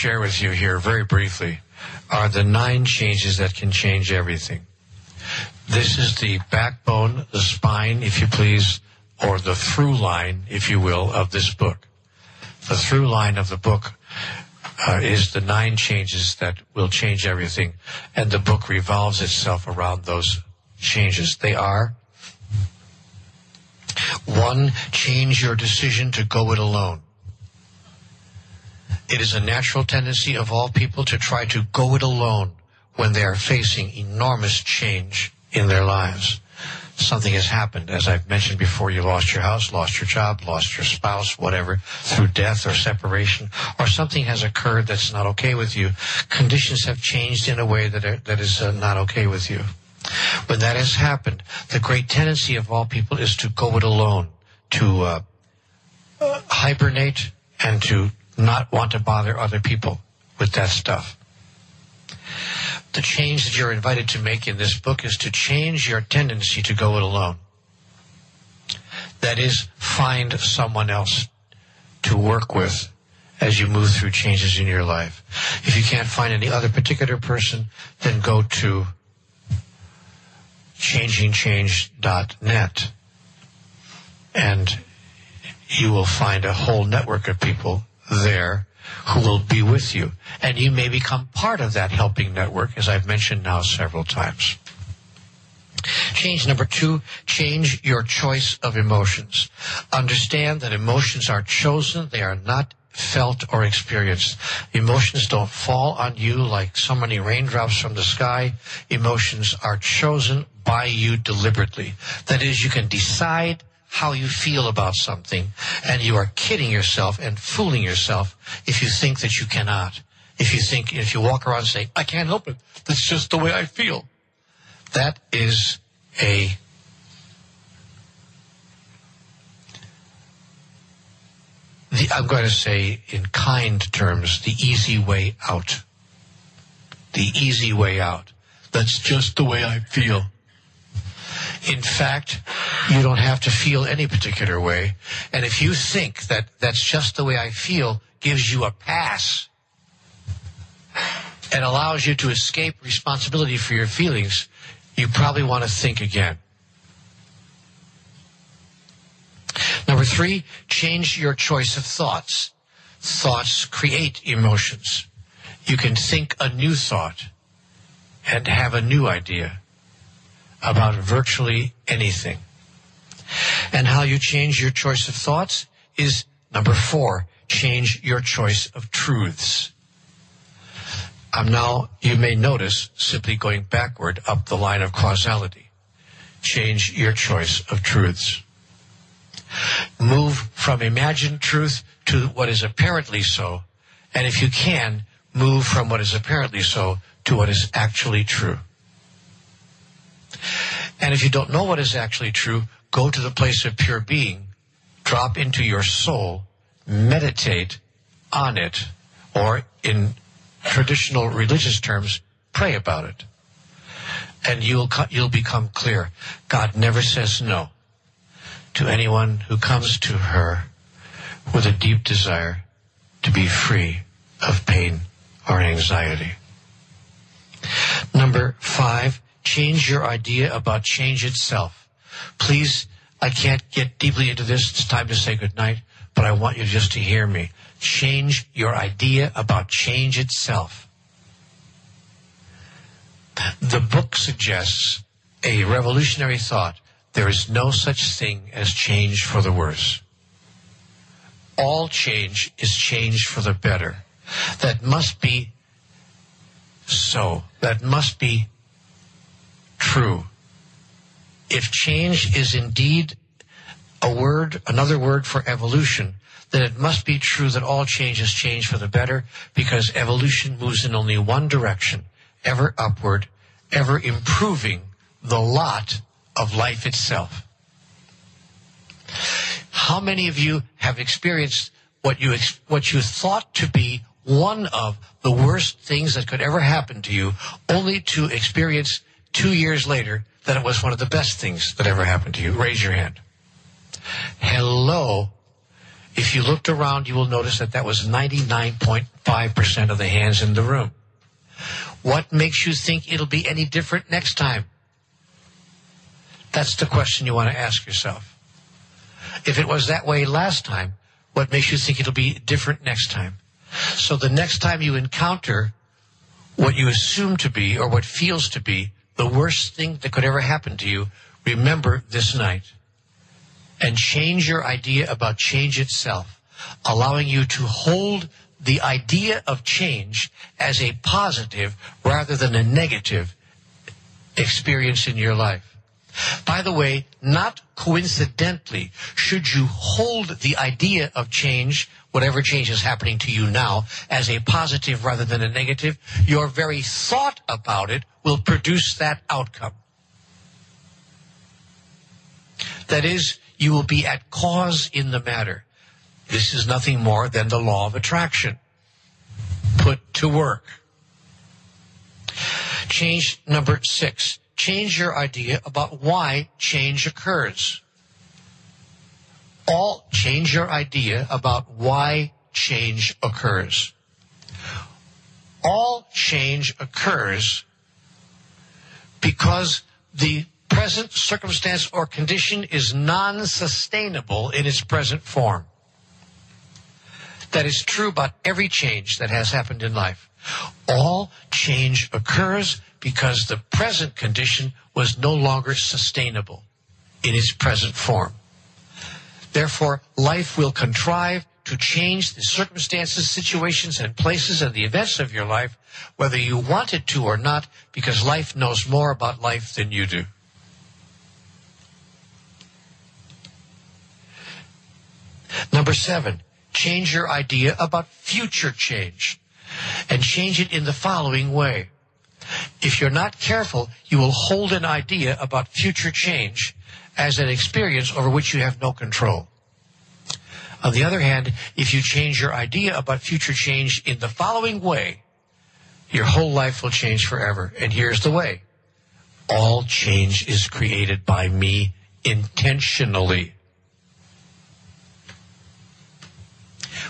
share with you here very briefly are the 9 changes that can change everything. This is the backbone, the spine, if you please, or the through line, if you will, of this book. The through line of the book is the 9 changes that will change everything, and the book revolves itself around those changes. They are: 1, change your decision to go it alone. It is a natural tendency of all people to try to go it alone when they are facing enormous change in their lives. Something has happened. As I've mentioned before, you lost your house, lost your job, lost your spouse, whatever, through death or separation, or something has occurred that's not okay with you. Conditions have changed in a way that is not okay with you. When that has happened, the great tendency of all people is to go it alone, to hibernate and to not want to bother other people with that stuff. The change that you're invited to make in this book is to change your tendency to go it alone. That is, find someone else to work with as you move through changes in your life. If you can't find any other particular person, then go to changingchange.net and you will find a whole network of people there who will be with you. And you may become part of that helping network, as I've mentioned now several times. Change number 2, change your choice of emotions. Understand that emotions are chosen. They are not felt or experienced. Emotions don't fall on you like so many raindrops from the sky. Emotions are chosen by you deliberately. That is, you can decide how you feel about something, and you are kidding yourself and fooling yourself if you think that you cannot. If you walk around saying, I can't help it, that's just the way I feel. That is I'm going to say in kind terms, the easy way out. The easy way out. That's just the way I feel. In fact, you don't have to feel any particular way. And if you think that that's just the way I feel gives you a pass and allows you to escape responsibility for your feelings, you probably want to think again. Number 3, change your choice of thoughts. Thoughts create emotions. You can think a new thought and have a new idea about virtually anything. And how you change your choice of thoughts is number 4, change your choice of truths. I'm now, you may notice, simply going backward up the line of causality. Change your choice of truths. Move from imagined truth to what is apparently so, and if you can, move from what is apparently so to what is actually true. And if you don't know what is actually true, go to the place of pure being, drop into your soul, meditate on it, or in traditional religious terms, pray about it. And you'll become clear. God never says no to anyone who comes to her with a deep desire to be free of pain or anxiety. Number 5, change your idea about change itself. Please, I can't get deeply into this. It's time to say goodnight, but I want you just to hear me. Change your idea about change itself. The book suggests a revolutionary thought. There is no such thing as change for the worse. All change is change for the better. That must be so. That must be true. If change is indeed a word, another word for evolution, then it must be true that all change is change for the better, because evolution moves in only one direction, ever upward, ever improving the lot of life itself. How many of you have experienced what you thought to be one of the worst things that could ever happen to you, only to experience 2 years later that it was one of the best things that ever happened to you? Raise your hand. Hello. If you looked around, you will notice that that was 99.5% of the hands in the room. What makes you think it'll be any different next time? That's the question you want to ask yourself. If it was that way last time, what makes you think it'll be different next time? So the next time you encounter what you assume to be or what feels to be the worst thing that could ever happen to you, remember this night and change your idea about change itself, allowing you to hold the idea of change as a positive rather than a negative experience in your life. By the way, not coincidentally, should you hold the idea of change, whatever change is happening to you now, as a positive rather than a negative, your very thought about it will produce that outcome. That is, you will be at cause in the matter. This is nothing more than the law of attraction put to work. Change number 6. Change your idea about why change occurs. Change your idea about why change occurs. All change occurs because the present circumstance or condition is non-sustainable in its present form. That is true about every change that has happened in life. All change occurs because the present condition was no longer sustainable in its present form. Therefore, life will contrive to change the circumstances, situations, and places and the events of your life, whether you want it to or not, because life knows more about life than you do. Number 7, change your idea about future change, and change it in the following way. If you're not careful, you will hold an idea about future change as an experience over which you have no control. On the other hand, if you change your idea about future change in the following way, your whole life will change forever. And here's the way. All change is created by me intentionally.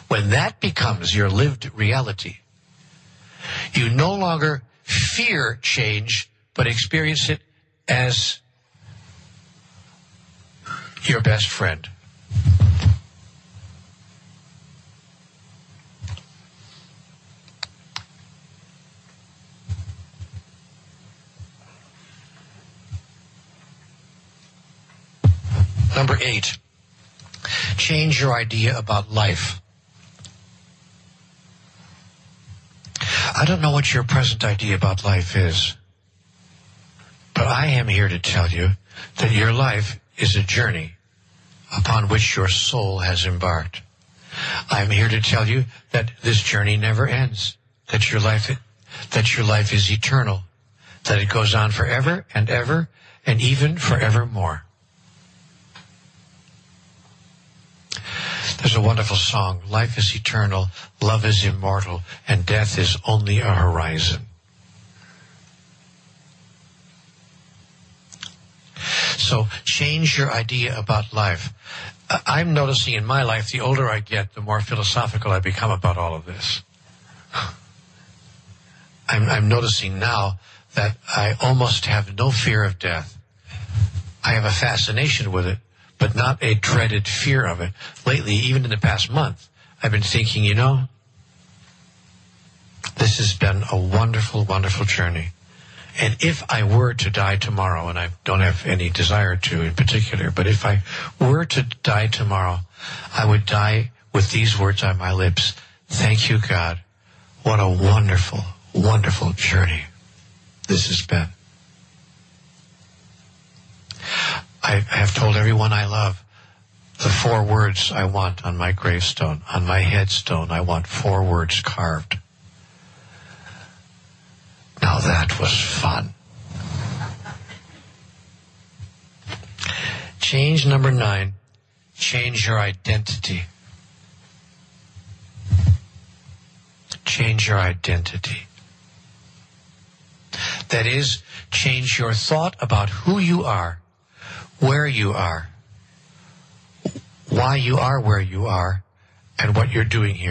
When that becomes your lived reality, you no longer fear change, but experience it as your best friend. Number 8, change your idea about life. I don't know what your present idea about life is, but I am here to tell you that your life is a journey upon which your soul has embarked. I'm here to tell you that this journey never ends, that your life is eternal, that it goes on forever and ever and even forevermore. There's a wonderful song, life is eternal, love is immortal, and death is only a horizon. So change your idea about life. I'm noticing in my life, the older I get, the more philosophical I become about all of this. I'm noticing now that I almost have no fear of death. I have a fascination with it, but not a dreaded fear of it. Lately, even in the past month, I've been thinking, this has been a wonderful, wonderful journey. And if I were to die tomorrow, and I don't have any desire to in particular, but if I were to die tomorrow, I would die with these words on my lips. Thank you, God. What a wonderful, wonderful journey this has been. I have told everyone I love the 4 words I want on my gravestone. On my headstone, I want 4 words carved. Now that was fun. Change number 9. Change your identity. Change your identity. That is, change your thought about who you are, where you are, why you are where you are, and what you're doing here.